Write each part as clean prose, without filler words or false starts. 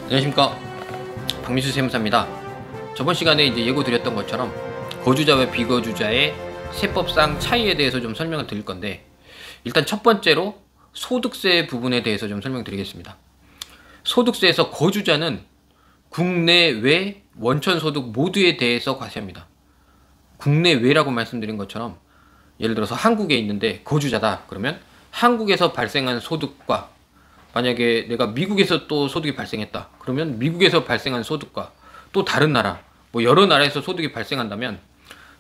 안녕하십니까, 박민수 세무사입니다. 저번 시간에 이제 예고 드렸던 것처럼 거주자와 비거주자의 세법상 차이에 대해서 좀 설명을 드릴 건데, 일단 첫 번째로 소득세 부분에 대해서 좀 설명드리겠습니다. 소득세에서 거주자는 국내외 원천소득 모두에 대해서 과세합니다. 국내외라고 말씀드린 것처럼 예를 들어서 한국에 있는데 거주자다 그러면 한국에서 발생한 소득과, 만약에 내가 미국에서 또 소득이 발생했다 그러면 미국에서 발생한 소득과, 또 다른 나라 뭐 여러 나라에서 소득이 발생한다면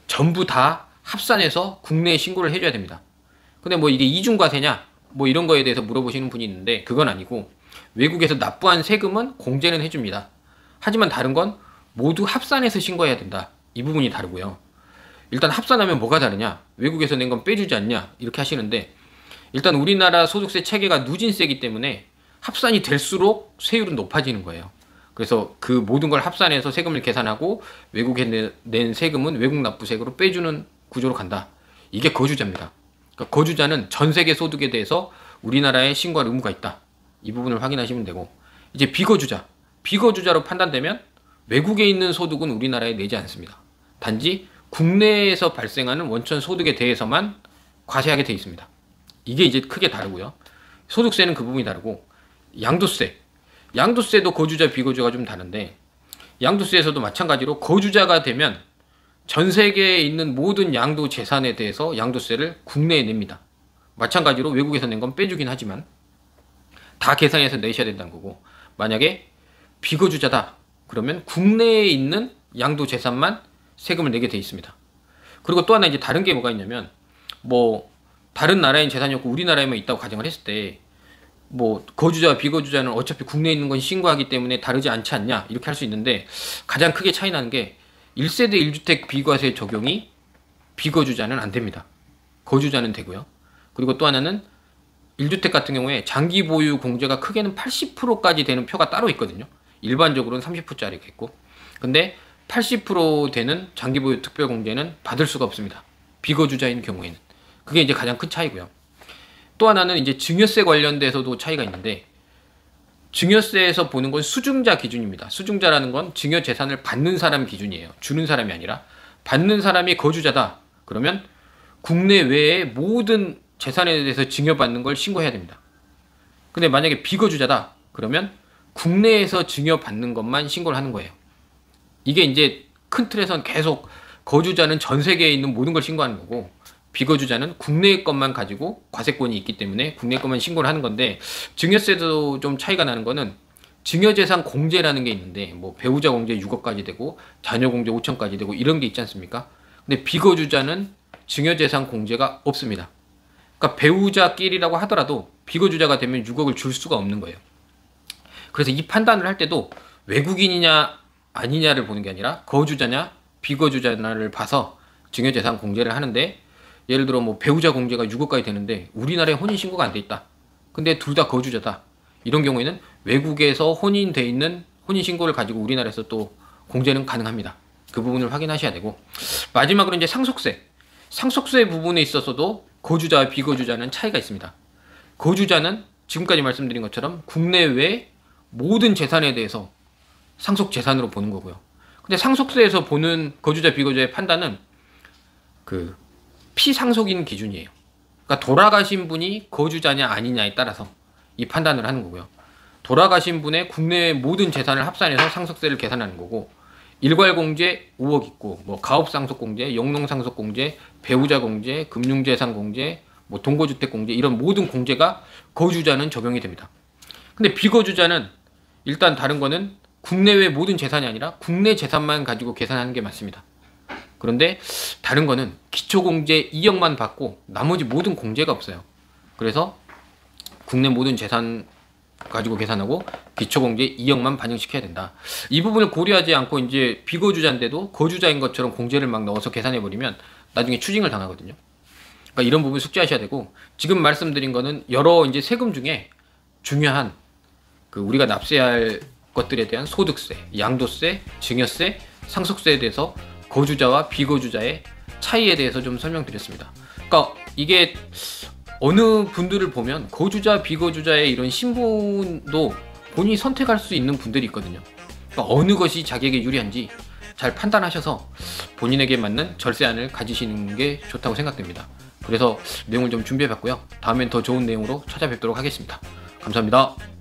전부 다 합산해서 국내에 신고를 해줘야 됩니다. 근데 뭐 이게 이중과세냐 뭐 이런 거에 대해서 물어보시는 분이 있는데, 그건 아니고 외국에서 납부한 세금은 공제는 해줍니다. 하지만 다른 건 모두 합산해서 신고해야 된다. 이 부분이 다르고요. 일단 합산하면 뭐가 다르냐, 외국에서 낸 건 빼주지 않냐 이렇게 하시는데, 일단 우리나라 소득세 체계가 누진세이기 때문에 합산이 될수록 세율은 높아지는 거예요. 그래서 그 모든 걸 합산해서 세금을 계산하고 외국에 낸 세금은 외국 납부세금으로 빼주는 구조로 간다. 이게 거주자입니다. 그러니까 거주자는 전 세계 소득에 대해서 우리나라에 신고할 의무가 있다. 이 부분을 확인하시면 되고, 이제 비거주자로 판단되면 외국에 있는 소득은 우리나라에 내지 않습니다. 단지 국내에서 발생하는 원천 소득에 대해서만 과세하게 되어 있습니다. 이게 이제 크게 다르고요. 소득세는 그 부분이 다르고, 양도세도 거주자 비거주자가 좀 다른데, 양도세에서도 마찬가지로 거주자가 되면 전 세계에 있는 모든 양도 재산에 대해서 양도세를 국내에 냅니다. 마찬가지로 외국에서 낸 건 빼주긴 하지만 다 계산해서 내셔야 된다는 거고, 만약에 비거주자다 그러면 국내에 있는 양도 재산만 세금을 내게 돼 있습니다. 그리고 또 하나 이제 다른 게 뭐가 있냐면, 뭐 다른 나라엔 재산이 없고 우리나라에만 있다고 가정을 했을 때, 뭐 거주자와 비거주자는 어차피 국내에 있는 건 신고하기 때문에 다르지 않지 않냐 이렇게 할 수 있는데, 가장 크게 차이 나는 게 1세대 1주택 비과세 적용이 비거주자는 안 됩니다. 거주자는 되고요. 그리고 또 하나는 1주택 같은 경우에 장기 보유 공제가 크게는 80%까지 되는 표가 따로 있거든요. 일반적으로는 30%짜리겠고, 근데 80% 되는 장기 보유 특별 공제는 받을 수가 없습니다. 비거주자인 경우에는. 그게 이제 가장 큰 차이고요. 또 하나는 이제 증여세 관련돼서도 차이가 있는데, 증여세에서 보는 건 수증자 기준입니다. 수증자라는 건 증여 재산을 받는 사람 기준이에요. 주는 사람이 아니라. 받는 사람이 거주자다 그러면 국내외의 모든 재산에 대해서 증여받는 걸 신고해야 됩니다. 근데 만약에 비거주자다 그러면 국내에서 증여받는 것만 신고를 하는 거예요. 이게 이제 큰 틀에선 계속 거주자는 전 세계에 있는 모든 걸 신고하는 거고, 비거주자는 국내의 것만 가지고 과세권이 있기 때문에 국내 것만 신고를 하는 건데, 증여세도 좀 차이가 나는 거는 증여재산 공제라는 게 있는데, 뭐 배우자 공제 6억까지 되고 자녀 공제 5천까지 되고 이런 게 있지 않습니까? 근데 비거주자는 증여재산 공제가 없습니다. 그러니까 배우자끼리라고 하더라도 비거주자가 되면 6억을 줄 수가 없는 거예요. 그래서 이 판단을 할 때도 외국인이냐 아니냐를 보는 게 아니라 거주자냐 비거주자냐를 봐서 증여재산 공제를 하는데, 예를 들어 뭐 배우자 공제가 6억까지 되는데 우리나라에 혼인신고가 안 돼 있다. 근데 둘 다 거주자다. 이런 경우에는 외국에서 혼인돼 있는 혼인신고를 가지고 우리나라에서 또 공제는 가능합니다. 그 부분을 확인하셔야 되고, 마지막으로 이제 상속세 부분에 있어서도 거주자와 비거주자는 차이가 있습니다. 거주자는 지금까지 말씀드린 것처럼 국내외 모든 재산에 대해서 상속재산으로 보는 거고요. 근데 상속세에서 보는 거주자 비거주자의 판단은 그 피상속인 기준이에요. 그러니까 돌아가신 분이 거주자냐 아니냐에 따라서 이 판단을 하는 거고요. 돌아가신 분의 국내의 모든 재산을 합산해서 상속세를 계산하는 거고, 일괄공제 5억 있고, 뭐 가업상속공제, 영농상속공제, 배우자공제, 금융재산공제, 뭐 동거주택공제, 이런 모든 공제가 거주자는 적용이 됩니다. 근데 비거주자는 일단 다른 거는 국내외 모든 재산이 아니라 국내 재산만 가지고 계산하는 게 맞습니다. 그런데 다른 거는 기초공제 2억만 받고 나머지 모든 공제가 없어요. 그래서 국내 모든 재산 가지고 계산하고 기초공제 2억만 반영시켜야 된다. 이 부분을 고려하지 않고 이제 비거주자인데도 거주자인 것처럼 공제를 막 넣어서 계산해버리면 나중에 추징을 당하거든요. 그러니까 이런 부분 숙지하셔야 되고, 지금 말씀드린 거는 여러 이제 세금 중에 중요한 그 우리가 납세할 것들에 대한 소득세, 양도세, 증여세, 상속세에 대해서 거주자와 비거주자의 차이에 대해서 좀 설명드렸습니다. 그러니까 이게 어느 분들을 보면 거주자 비거주자의 이런 신분도 본인이 선택할 수 있는 분들이 있거든요. 그러니까 어느 것이 자기에게 유리한지 잘 판단하셔서 본인에게 맞는 절세안을 가지시는 게 좋다고 생각됩니다. 그래서 내용을 좀 준비해 봤고요. 다음엔 더 좋은 내용으로 찾아뵙도록 하겠습니다. 감사합니다.